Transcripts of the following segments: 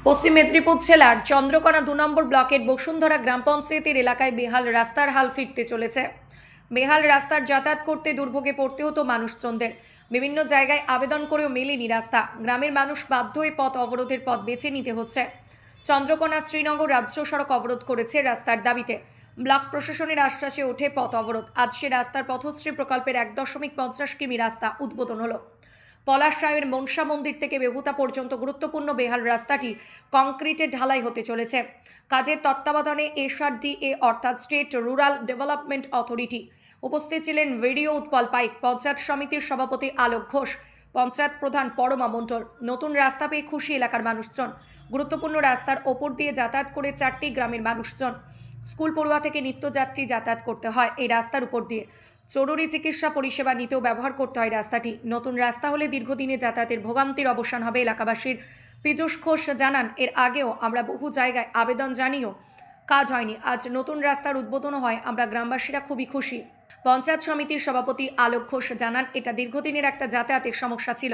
পশ্চিম মেদিনীপুর জেলার চন্দ্রকোনা 2 নম্বর ব্লকের বসুন্ধরা গ্রাম পঞ্চায়েতের এলাকায় বেহাল রাস্তার হাল ফিরতে চলেছে। বেহাল রাস্তার যাতায়াত করতে দুর্ভোগে পড়তে হতো মানুষজনদের। বিভিন্ন জায়গায় আবেদন করেও মেলেনি রাস্তা। গ্রামের মানুষ বাধ্য হয়ে পথ অবরোধের পথ বেছে নিতে হচ্ছে। চন্দ্রকোনা শ্রীনগর রাজ্য সড়ক অবরোধ করেছে রাস্তার দাবিতে। ব্লক প্রশাসনের আশ্বাসে ওঠে পথ অবরোধ। আজ সে রাস্তার পথশ্রী প্রকল্পের 1.50 কিমি রাস্তা উদ্বোধন হলো। পলাশ রায়ের মনসা মন্দির থেকে বেহুতা পর্যন্ত গুরুত্বপূর্ণ বেহাল রাস্তাটি কংক্রিটে ঢালাই হতে চলেছে। কাজের তত্ত্বাবধানে এসআরডিএ অর্থাৎ স্টেট রুরাল ডেভেলপমেন্ট অথরিটি। উপস্থিত ছিলেন ভিডিও উৎপল পাইক, পঞ্চায়েত সমিতির সভাপতি আলোক ঘোষ, পঞ্চায়েত প্রধান পরমা মণ্ডল। নতুন রাস্তা পেয়ে খুশি এলাকার মানুষজন। গুরুত্বপূর্ণ রাস্তার ওপর দিয়ে যাতায়াত করে 4টি গ্রামের মানুষজন। স্কুল পড়ুয়া থেকে নিত্যযাত্রী যাতায়াত করতে হয় এই রাস্তার উপর দিয়ে। জরুরি চিকিৎসা পরিষেবা নিতেও ব্যবহার করতে হয় রাস্তাটি। নতুন রাস্তা হলে দীর্ঘদিনে যাতায়াতের ভোগান্তির অবসান হবে এলাকাবাসীর। পীযূষ ঘোষ জানান, এর আগেও আমরা বহু জায়গায় আবেদন জানিয়েও কাজ হয়নি। আজ নতুন রাস্তার উদ্বোধন হয়, আমরা গ্রামবাসীরা খুবই খুশি। পঞ্চায়েত সমিতির সভাপতি আলোক ঘোষ জানান, এটা দীর্ঘদিনের একটা যাতায়াতের সমস্যা ছিল।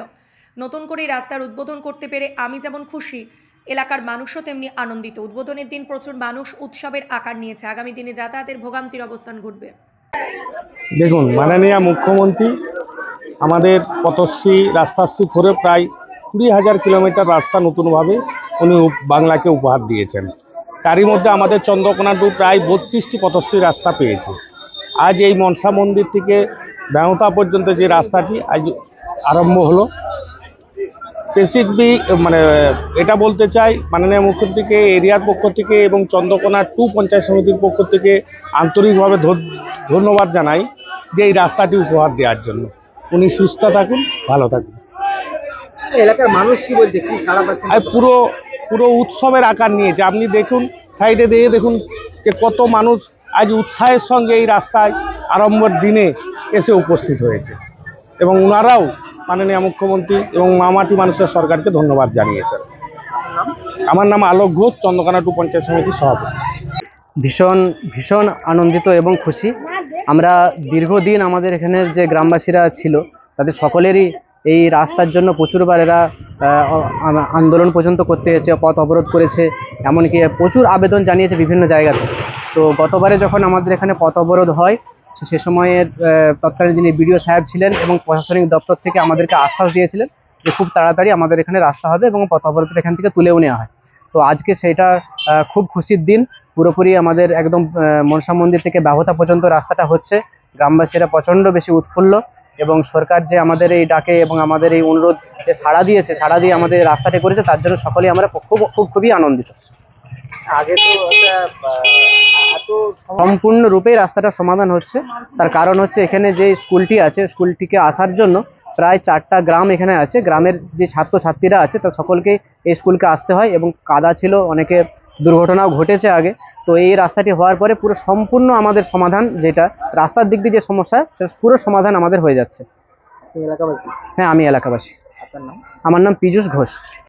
নতুন করে রাস্তার উদ্বোধন করতে পেরে আমি যেমন খুশি, এলাকার মানুষও তেমনি আনন্দিত। উদ্বোধনের দিন প্রচুর মানুষ উৎসবের আকার নিয়েছে। আগামী দিনে যাতায়াতের ভোগান্তির অবস্থান ঘটবে। দেখুন, মাননীয় মুখ্যমন্ত্রী আমাদের পথশ্রী রাস্তাশ্রী করে প্রায় 20,000 কিলোমিটার রাস্তা নতুনভাবে উনি বাংলাকে উপহার দিয়েছেন। তারই মধ্যে আমাদের চন্দ্রকোনা টু প্রায় 32টি পথশ্রী রাস্তা পেয়েছে। আজ এই মনসা মন্দির থেকে বেহুতা পর্যন্ত যে রাস্তাটি আজ আরম্ভ হলো, স্পেসিফিক এটা বলতে চাই মাননীয় মুখ্যমন্ত্রীকে এরিয়ার পক্ষ থেকে এবং চন্দ্রকোনা 2 পঞ্চায়েত সমিতির পক্ষ থেকে আন্তরিকভাবে ধন্যবাদ জানাই যে এই রাস্তাটি উপহার দেওয়ার জন্য। উনি সুস্থ থাকুন, ভালো থাকুন। এলাকার মানুষ কি বলছে, কি সাড়া পাচ্ছেন? আর পুরো উৎসবের আকার নিয়েছে। আপনি দেখুন, সাইডে দিয়ে দেখুন যে কত মানুষ আজ উৎসাহের সঙ্গে এই রাস্তায় আরম্ভের দিনে এসে উপস্থিত হয়েছে এবং ওনারাও মাননীয় মুখ্যমন্ত্রী এবং মামাটি মানুষের সরকারকে ধন্যবাদ জানিয়েছেন। আমার নাম আলোক ঘোষ, চন্দ্রকোনা 2 পঞ্চায়েত সমিতির সভাপতি। ভীষণ ভীষণ আনন্দিত এবং খুশি। আমরা দীর্ঘদিন আমাদের এখানে যে গ্রামবাসীরা ছিল তাদের সকলেরই এই রাস্তার জন্য প্রচুরবার এরা আন্দোলন পর্যন্ত করতে হয়েছে, পথ অবরোধ করেছে, এমনকি প্রচুর আবেদন জানিয়েছে বিভিন্ন জায়গাতে। তো গতবারে যখন আমাদের এখানে পথ অবরোধ হয়, সে সময়ের তৎকালীন যিনি বিডিও সাহেব ছিলেন এবং প্রশাসনিক দপ্তর থেকে আমাদেরকে আশ্বাস দিয়েছিলেন যে খুব তাড়াতাড়ি আমাদের এখানে রাস্তা হবে এবং পথ অবরোধটা এখান থেকে তুলেও নেওয়া হয়। তো আজকে সেটা খুব খুশির দিন। পুরোপুরি আমাদের একদম মনসা মন্দির থেকে বেহুতা পর্যন্ত রাস্তাটা হচ্ছে। গ্রামবাসীরা প্রচণ্ড বেশি উৎফুল্ল এবং সরকার যে আমাদের এই ডাকে এবং আমাদের এই অনুরোধে সাড়া দিয়েছে, সাড়া দিয়ে আমাদের রাস্তাটা করেছে, তার জন্য সকলেই আমরা খুবই আনন্দিত। আগে তো সম্পূর্ণরূপেই রাস্তাটা সমাধান হচ্ছে। তার কারণ হচ্ছে এখানে যে স্কুলটি আছে, স্কুলটিকে আসার জন্য প্রায় 4টা গ্রাম এখানে আছে। গ্রামের যে ছাত্রছাত্রীরা আছে তার সকলকেই এই স্কুলকে আসতে হয় এবং কাদা ছিল, অনেকে দুর্ঘটনাও ঘটেছে আগে। তো এই রাস্তাটি হওয়ার পরে পুরো সম্পূর্ণ আমাদের সমাধান, যেটা রাস্তার দিক দিয়ে যে সমস্যা, সেটা পুরো সমাধান আমাদের হয়ে যাচ্ছে। এলাকাবাসী? হ্যাঁ, আমি এলাকাবাসী। আপনার নাম? আমার নাম পীযূষ ঘোষ।